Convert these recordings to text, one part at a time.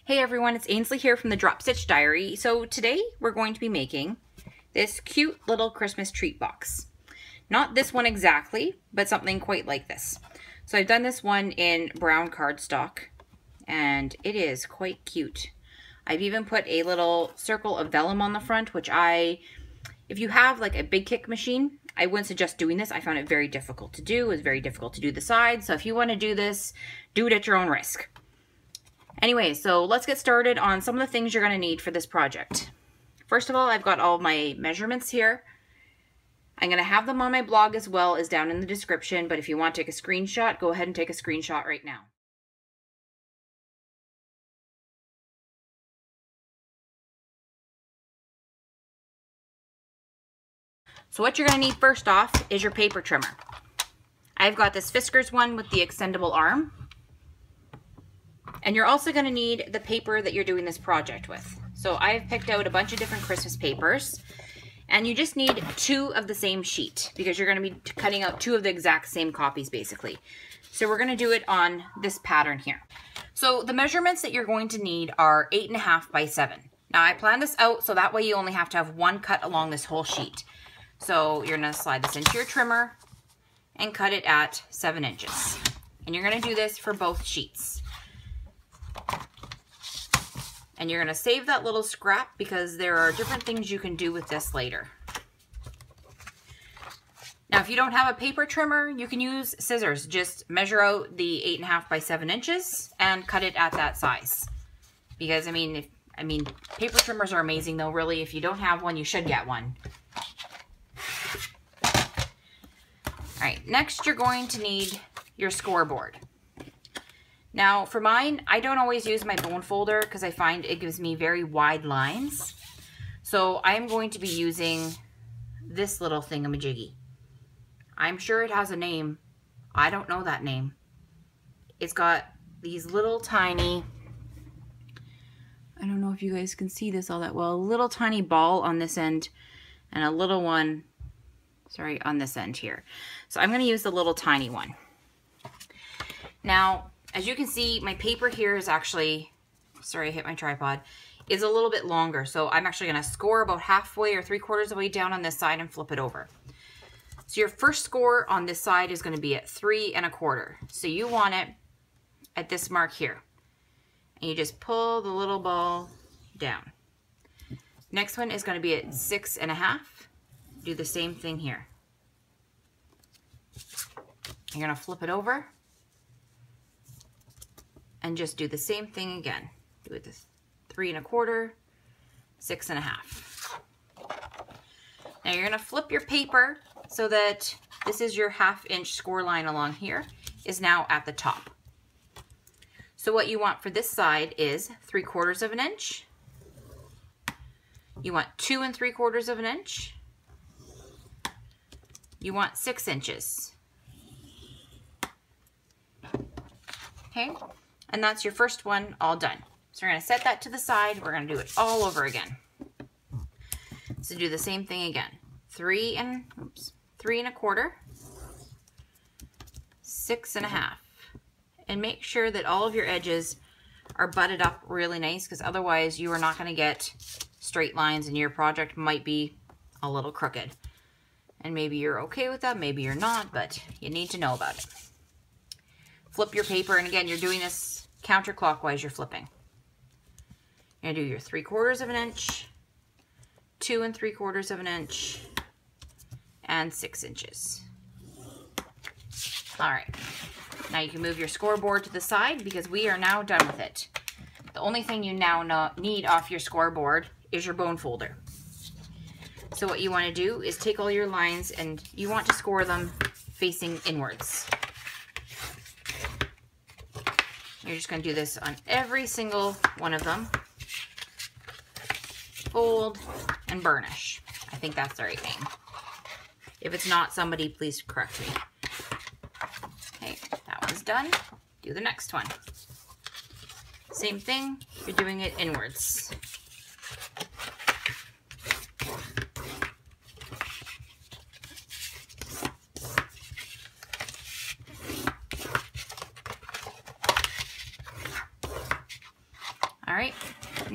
Hey everyone, it's Aynsley here from the Drop Stitch Diary. So today we're going to be making this cute little Christmas treat box. Not this one exactly, but something quite like this. So I've done this one in brown cardstock and it is quite cute. I've even put a little circle of vellum on the front, which if you have like a big kick machine, I wouldn't suggest doing this. I found it very difficult to do. It was very difficult to do the sides. So if you want to do this, do it at your own risk. Anyway, so let's get started on some of the things you're going to need for this project. First of all, I've got all my measurements here. I'm going to have them on my blog as well as down in the description, but if you want to take a screenshot, go ahead and take a screenshot right now. So what you're going to need first off is your paper trimmer. I've got this Fiskars one with the extendable arm. And you're also going to need the paper that you're doing this project with. So I've picked out a bunch of different Christmas papers. And you just need 2 of the same sheet because you're going to be cutting out 2 of the exact same copies basically. So we're going to do it on this pattern here. So the measurements that you're going to need are 8.5 by 7. Now I planned this out so that way you only have to have 1 cut along this whole sheet. So you're going to slide this into your trimmer and cut it at 7 inches. And you're going to do this for both sheets. And you're going to save that little scrap because there are different things you can do with this later. Now, if you don't have a paper trimmer, you can use scissors. Just measure out the 8.5 by 7 inches and cut it at that size. Because, I mean, paper trimmers are amazing though, really. If you don't have one, you should get one. All right, next you're going to need your scoreboard. Now for mine, I don't always use my bone folder because I find it gives me very wide lines. So I'm going to be using this little thingamajiggy. I'm sure it has a name. I don't know that name. It's got these little tiny, I don't know if you guys can see this all that well, a little tiny ball on this end and a little one, sorry, on this end here. So I'm going to use the little tiny one. Now, as you can see, my paper here is actually, sorry, I hit my tripod, is a little bit longer. So I'm actually going to score about halfway or 3/4 of the way down on this side and flip it over. So your first score on this side is going to be at 3 1/4. So you want it at this mark here. And you just pull the little ball down. Next one is going to be at 6 1/2. Do the same thing here. You're going to flip it over. And just do the same thing again. Do it this 3 1/4, 6 1/2. Now you're going to flip your paper so that this is your 1/2 inch score line along here is now at the top. So what you want for this side is 3/4 of an inch. You want 2 3/4 of an inch. You want 6 inches. Okay. And that's your first one all done. So we're going to set that to the side. We're going to do it all over again. So do the same thing again. 3 1/4, 6 1/2. And make sure that all of your edges are butted up really nice because otherwise you are not going to get straight lines and your project might be a little crooked. And maybe you're okay with that, maybe you're not, but you need to know about it. Flip your paper, and again, you're doing this counterclockwise, you're flipping. You're going to do your 3/4 of an inch, 2 3/4 of an inch, and 6 inches. All right. Now you can move your scoreboard to the side because we are now done with it. The only thing you now need off your scoreboard is your bone folder. So what you want to do is take all your lines and you want to score them facing inwards. You're just going to do this on every single one of them. Fold and burnish. I think that's the right name. If it's not, somebody please correct me. Okay, that one's done. Do the next one. Same thing, you're doing it inwards.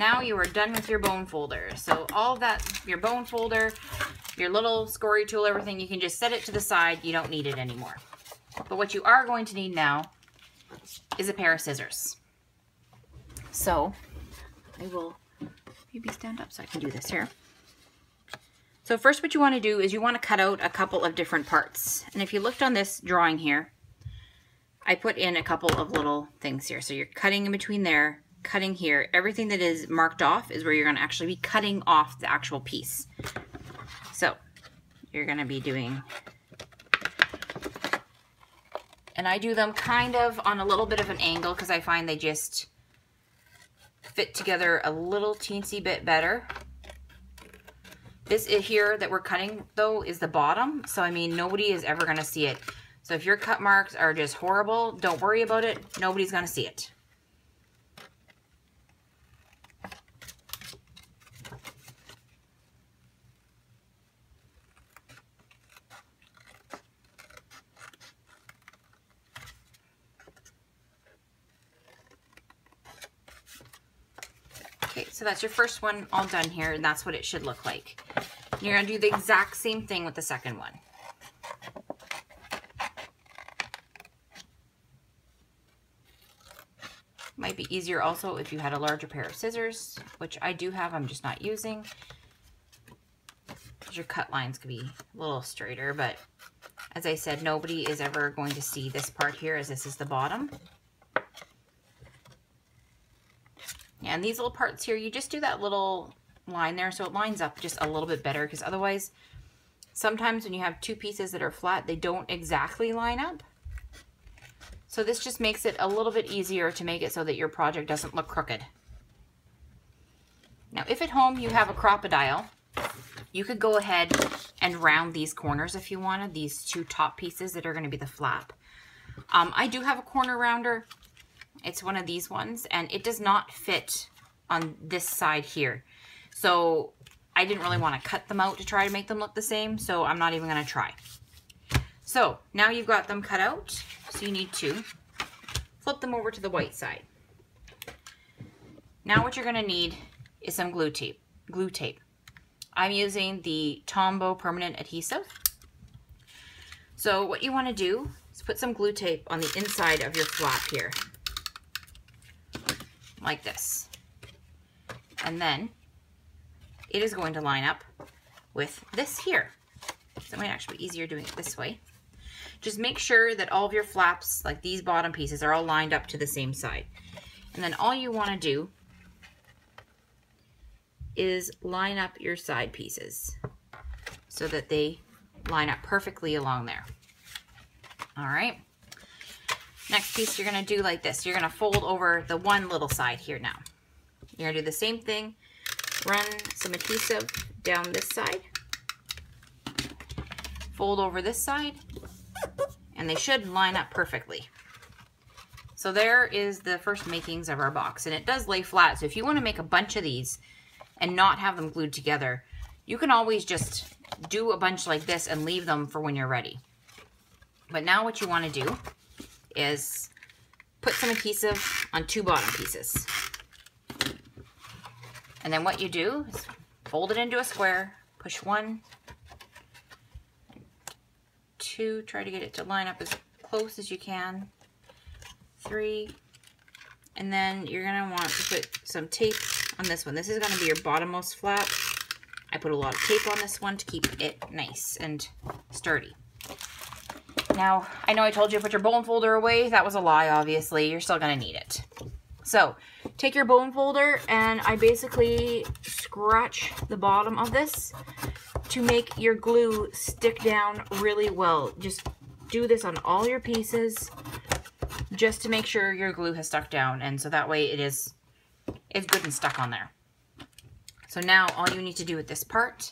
now you are done with your bone folder. So all that, your bone folder, your little scory tool, everything, you can just set it to the side. You don't need it anymore. But what you are going to need now is a pair of scissors. So I will maybe stand up so I can do this here. So first what you want to do is you want to cut out a couple of different parts. And if you looked on this drawing here, I put in a couple of little things here. So you're cutting in between there, cutting here. Everything that is marked off is where you're going to actually be cutting off the actual piece. So you're going to be doing, and I do them kind of on a little bit of an angle because I find they just fit together a little teensy bit better. This here that we're cutting though is the bottom, so I mean nobody is ever going to see it. So if your cut marks are just horrible, don't worry about it. Nobody's going to see it. Okay, so that's your first one all done here, and that's what it should look like. You're going to do the exact same thing with the second one. Might be easier also if you had a larger pair of scissors, which I do have, I'm just not using. Your cut lines could be a little straighter, but as I said, nobody is ever going to see this part here as this is the bottom. Yeah, and these little parts here, you just do that little line there so it lines up just a little bit better, because otherwise sometimes when you have two pieces that are flat, they don't exactly line up. So this just makes it a little bit easier to make it so that your project doesn't look crooked. Now, if at home you have a crocodile, you could go ahead and round these corners if you wanted, these two top pieces that are going to be the flap. I do have a corner rounder. It's one of these ones, and it does not fit on this side here. So I didn't really want to cut them out to try to make them look the same, so I'm not even going to try. So now you've got them cut out, so you need to flip them over to the white side. Now what you're going to need is some glue tape. I'm using the Tombow permanent adhesive. So what you want to do is put some glue tape on the inside of your flap here, like this. And then it is going to line up with this here. So it might actually be easier doing it this way. Just make sure that all of your flaps, like these bottom pieces, are all lined up to the same side. And then all you want to do is line up your side pieces so that they line up perfectly along there. All right. Next piece you're going to do like this. You're going to fold over the one little side here now. You're going to do the same thing. Run some adhesive down this side. Fold over this side. And they should line up perfectly. So there is the first makings of our box. And it does lay flat. So if you want to make a bunch of these and not have them glued together, you can always just do a bunch like this and leave them for when you're ready. But now what you want to do is put some adhesive on two bottom pieces. And then what you do is fold it into a square, push 1, 2, try to get it to line up as close as you can, 3, and then you're going to want to put some tape on this one. This is going to be your bottommost flap. I put a lot of tape on this one to keep it nice and sturdy. Now, I know I told you to put your bone folder away. That was a lie, obviously. You're still going to need it. So, take your bone folder, and I basically scratch the bottom of this to make your glue stick down really well. Just do this on all your pieces just to make sure your glue has stuck down, and so that way it's good and stuck on there. So now all you need to do with this part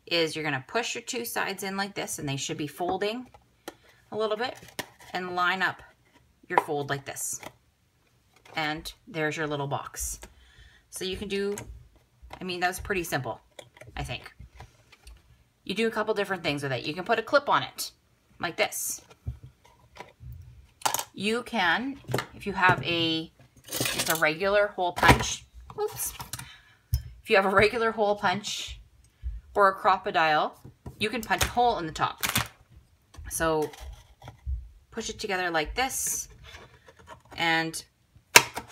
is you're going to push your two sides in like this, and they should be folding a little bit, and line up your fold like this. And there's your little box. So you can do, I mean, that was pretty simple, I think. You do a couple different things with it. You can put a clip on it, like this. You can, if you have just a regular hole punch, oops, If you have a regular hole punch or a crocodile, you can punch a hole in the top. So push it together like this and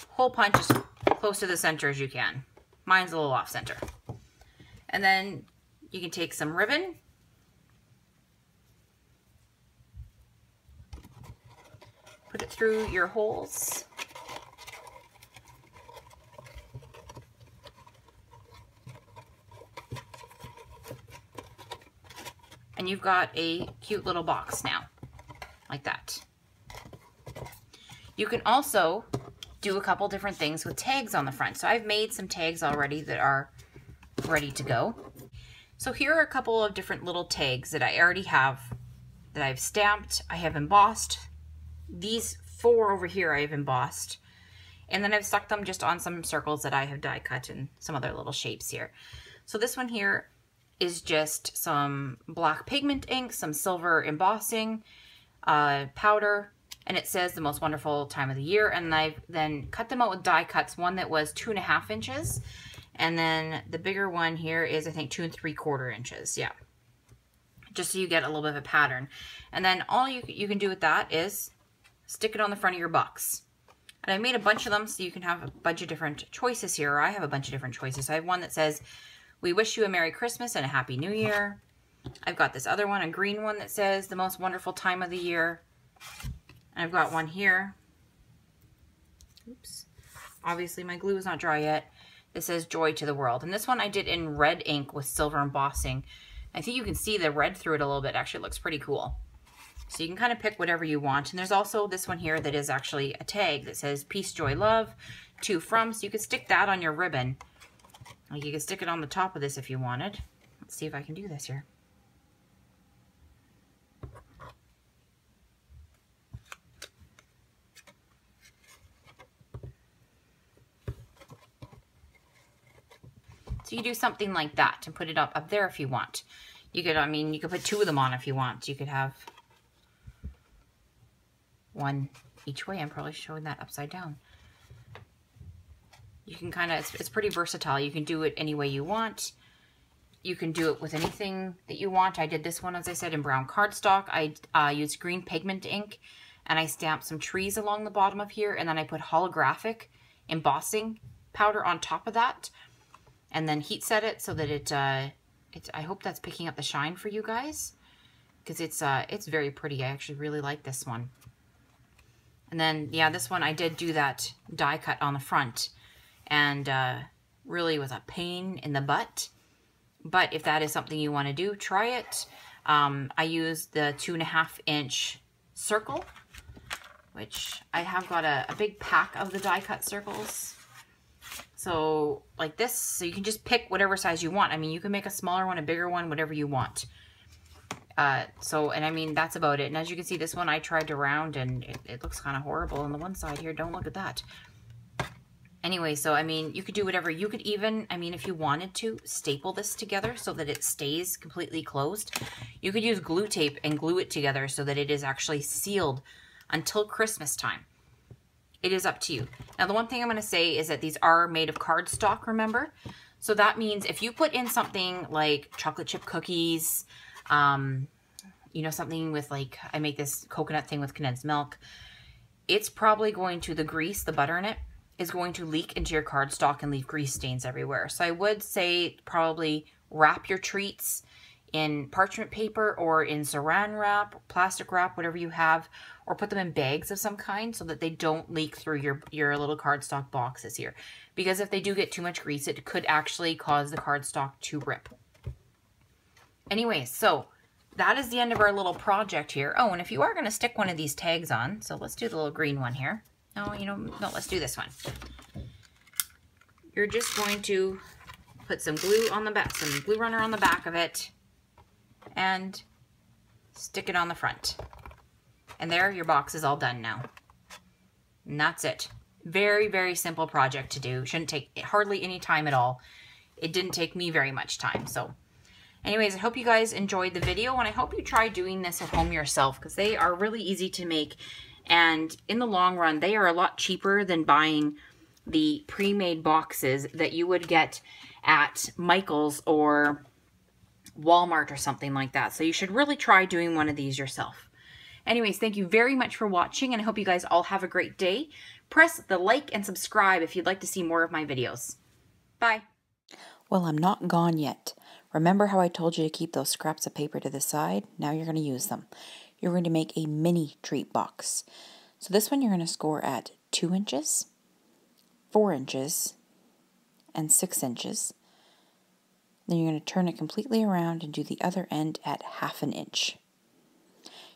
hole punch as close to the center as you can. Mine's a little off center. And then you can take some ribbon, put it through your holes. And you've got a cute little box now, like that. You can also do a couple different things with tags on the front. So I've made some tags already that are ready to go. So here are a couple of different little tags that I already have, that I've stamped, I have embossed. These 4 over here I have embossed. And then I've stuck them just on some circles that I have die cut and some other little shapes here. So this one here is just some black pigment ink, some silver embossing, powder, and it says the most wonderful time of the year. And I've then cut them out with die cuts, one that was 2.5 inches. And then the bigger one here is, I think, 2 3/4 inches. Yeah. Just so you get a little bit of a pattern. And then all you can do with that is stick it on the front of your box. And I made a bunch of them so you can have a bunch of different choices here. Or I have a bunch of different choices. I have one that says, "We wish you a Merry Christmas and a Happy New Year." I've got this other one, a green one, that says the most wonderful time of the year. And I've got one here. Oops. Obviously my glue is not dry yet. It says Joy to the World. And this one I did in red ink with silver embossing. I think you can see the red through it a little bit. Actually, it looks pretty cool. So you can kind of pick whatever you want. And there's also this one here that is actually a tag that says Peace, Joy, Love, to, from. So you could stick that on your ribbon. Like, you could stick it on the top of this if you wanted. Let's see if I can do this here. So you do something like that and put it up there if you want. You could, I mean, you could put 2 of them on if you want. You could have one each way. I'm probably showing that upside down. You can kind of, it's pretty versatile. You can do it any way you want. You can do it with anything that you want. I did this one, as I said, in brown cardstock. I used green pigment ink, and I stamped some trees along the bottom of here, and then I put holographic embossing powder on top of that, and then heat set it so that I hope that's picking up the shine for you guys, because it's very pretty. I actually really like this one. And then, yeah, this one I did do that die cut on the front, and really was a pain in the butt. But if that is something you want to do, try it. I used the 2.5 inch circle, which I have got a big pack of the die cut circles. So like this, so you can just pick whatever size you want. I mean, you can make a smaller one, a bigger one, whatever you want. And I mean, that's about it. And as you can see, this one I tried to round, and it looks kind of horrible on the one side here. Don't look at that. Anyway, so I mean, you could do whatever. You could even, I mean, if you wanted to, staple this together so that it stays completely closed. You could use glue tape and glue it together so that it is actually sealed until Christmas time. It is up to you. Now, the one thing I'm going to say is that these are made of cardstock, remember? So that means if you put in something like chocolate chip cookies, you know, something with, like, I make this coconut thing with condensed milk, it's probably going to, the grease, the butter in it, is going to leak into your cardstock and leave grease stains everywhere. So I would say probably wrap your treats in parchment paper or in saran wrap, plastic wrap, whatever you have, or put them in bags of some kind so that they don't leak through your little cardstock boxes here. Because if they do get too much grease, it could actually cause the cardstock to rip. Anyway, so that is the end of our little project here. Oh, and if you are going to stick one of these tags on, so let's do the little green one here. No, you know, no, let's do this one. You're just going to put some glue on the back, some glue runner on the back of it, and stick it on the front. And there, your box is all done now. And that's it. Very, very simple project to do. Shouldn't take hardly any time at all. It didn't take me very much time. So anyways, I hope you guys enjoyed the video, and I hope you try doing this at home yourself, because they are really easy to make. And in the long run, they are a lot cheaper than buying the pre-made boxes that you would get at Michael's or Walmart or something like that. So you should really try doing one of these yourself. Anyways, thank you very much for watching, and I hope you guys all have a great day. Press the like and subscribe if you'd like to see more of my videos. Bye. Well, I'm not gone yet. Remember how I told you to keep those scraps of paper to the side? Now you're going to use them. You're going to make a mini treat box. So this one you're going to score at 2 inches, 4 inches, and 6 inches. Then you're going to turn it completely around and do the other end at 1/2 inch.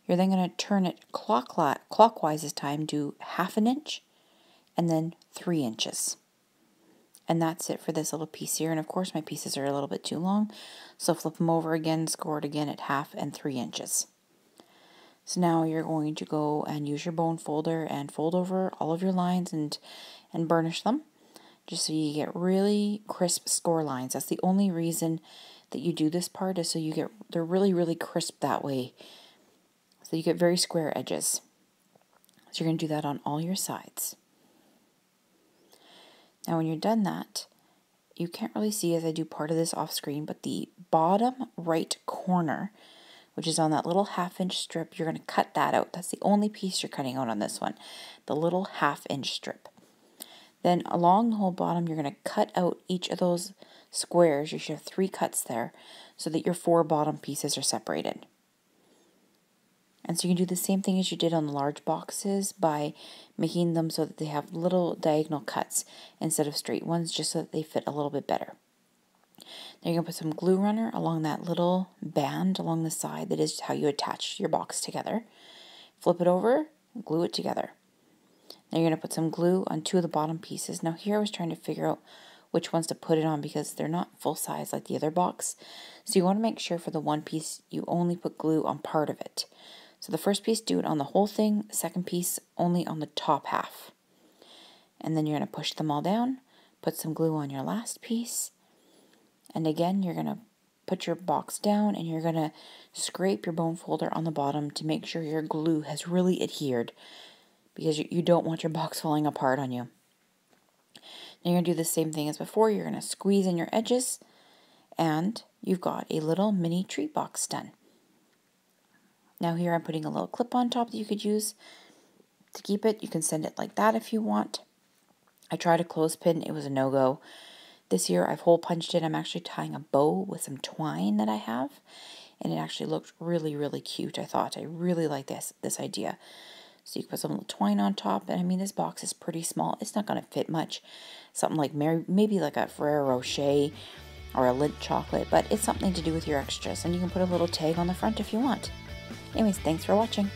You're then going to turn it clockwise this time, do 1/2 inch, and then 3 inches. And that's it for this little piece here. And of course my pieces are a little bit too long, so flip them over again, score it again at 1/2 and 3 inches. So now you're going to go and use your bone folder and fold over all of your lines and burnish them, just so you get really crisp score lines. That's the only reason that you do this part, is so they're really, really crisp that way. So you get very square edges. So you're going to do that on all your sides. Now when you're done that, you can't really see as I do part of this off screen, but the bottom right corner, which is on that little 1/2 inch strip, you're going to cut that out. That's the only piece you're cutting out on this one, the little 1/2 inch strip. Then along the whole bottom, you're going to cut out each of those squares. You should have 3 cuts there so that your 4 bottom pieces are separated. And so you can do the same thing as you did on the large boxes by making them so that they have little diagonal cuts instead of straight ones, just so that they fit a little bit better. Then you're going to put some glue runner along that little band along the side. That is how you attach your box together. Flip it over, glue it together. Then you're going to put some glue on 2 of the bottom pieces. Now here I was trying to figure out which ones to put it on because they're not full size like the other box. So you want to make sure for the one piece you only put glue on part of it. So the first piece, do it on the whole thing. The second piece, only on the top half. And then you're going to push them all down, put some glue on your last piece. And again, you're going to put your box down and you're going to scrape your bone folder on the bottom to make sure your glue has really adhered, because you don't want your box falling apart on you. Then you're going to do the same thing as before. You're going to squeeze in your edges, and you've got a little mini treat box done. Now here I'm putting a little clip on top that you could use to keep it. You can send it like that if you want. I tried a clothespin. It was a no-go. This year I've hole punched it. I'm actually tying a bow with some twine that I have, and it actually looked really, really cute. I really like this idea. So you can put some little twine on top, and I mean, this box is pretty small. It's not going to fit much. Something like maybe like a Ferrero Rocher or a Lindt chocolate, but it's something to do with your extras, and you can put a little tag on the front if you want. Anyways, thanks for watching.